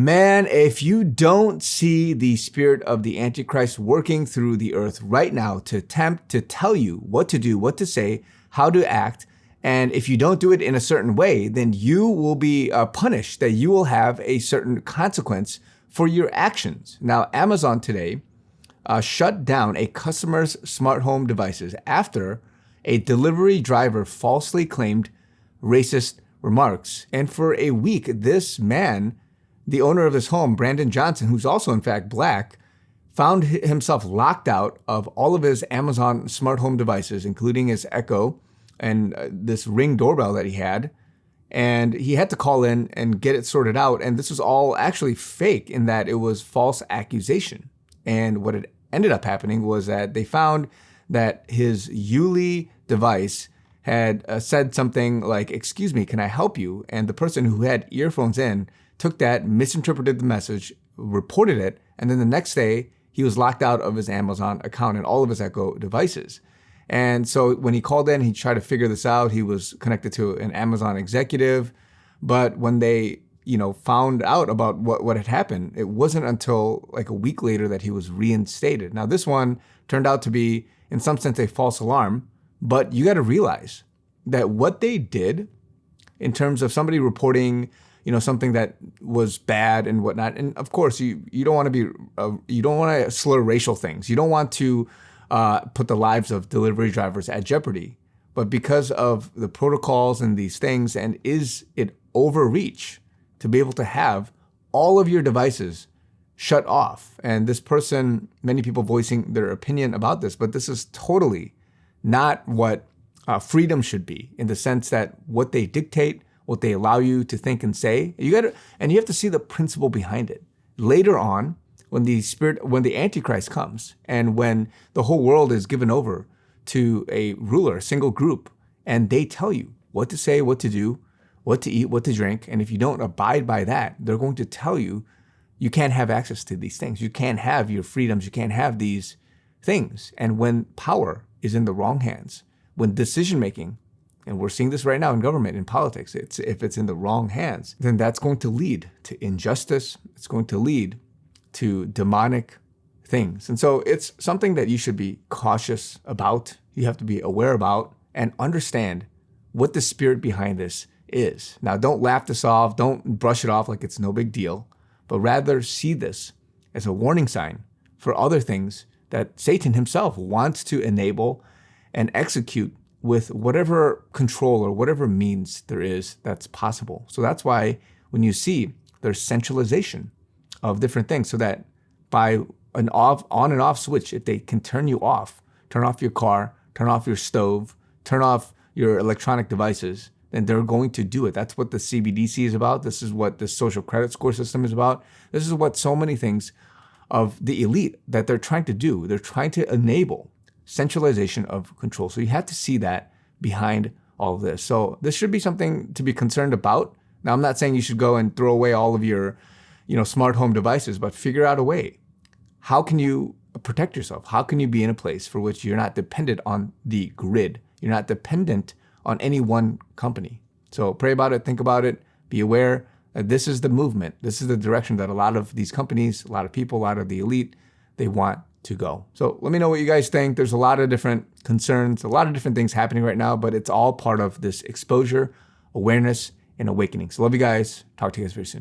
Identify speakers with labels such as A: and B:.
A: Man, if you don't see the spirit of the Antichrist working through the earth right now to attempt to tell you what to do, what to say, how to act, and if you don't do it in a certain way, then you will be punished, that you will have a certain consequence for your actions. Now, Amazon today shut down a customer's smart home devices after a delivery driver falsely claimed racist remarks. And for a week, this man, the owner of this home, Brandon Johnson, who's also in fact black, found himself locked out of all of his Amazon smart home devices, including his Echo and this Ring doorbell that he had. And he had to call in and get it sorted out. And this was all actually fake in that it was false accusation. And what it ended up happening was that they found that his Yuli device had said something like, "Excuse me, can I help you?" And the person who had earphones in took that, misinterpreted the message, reported it, and then the next day he was locked out of his Amazon account and all of his Echo devices. And so when he called in, he tried to figure this out. He was connected to an Amazon executive, but when they found out about what had happened, it wasn't until like a week later that he was reinstated. Now, this one turned out to be, in some sense, a false alarm, but you got to realize that what they did in terms of somebody reporting, something that was bad and whatnot, and of course, you don't want to be, you don't want to slur racial things. You don't want to put the lives of delivery drivers at jeopardy. But because of the protocols and these things, and is it overreach to be able to have all of your devices shut off? And this person, many people voicing their opinion about this, but this is totally not what freedom should be, in the sense that what they dictate, what they allow you to think and say, you have to see the principle behind it. Later on, when the Antichrist comes, and when the whole world is given over to a ruler, a single group, and they tell you what to say, what to do, what to eat, what to drink, and if you don't abide by that, they're going to tell you you can't have access to these things. You can't have your freedoms. You can't have these things. And when power is in the wrong hands, when decision-making, and we're seeing this right now in government, in politics, if it's in the wrong hands, then that's going to lead to injustice. It's going to lead to demonic things. And so it's something that you should be cautious about. You have to be aware about and understand what the spirit behind this is. Now, don't laugh this off. Don't brush it off like it's no big deal, but rather see this as a warning sign for other things that Satan himself wants to enable and execute with whatever control or whatever means there is that's possible. So that's why when you see there's centralization of different things, so that by an on and off switch, if they can turn you off, turn off your car, turn off your stove, turn off your electronic devices, then they're going to do it. That's what the CBDC is about. This is what the social credit score system is about. This is what so many things of the elite that they're trying to do. They're trying to enable centralization of control. So you have to see that behind all of this. So this should be something to be concerned about. Now, I'm not saying you should go and throw away all of your, smart home devices, but figure out a way. How can you protect yourself? How can you be in a place for which you're not dependent on the grid? You're not dependent on any one company. So pray about it, think about it, be aware that this is the movement. This is the direction that a lot of these companies, a lot of people, a lot of the elite, they want to go. So let me know what you guys think. There's a lot of different concerns, a lot of different things happening right now, but it's all part of this exposure, awareness, and awakening. So love you guys. Talk to you guys very soon.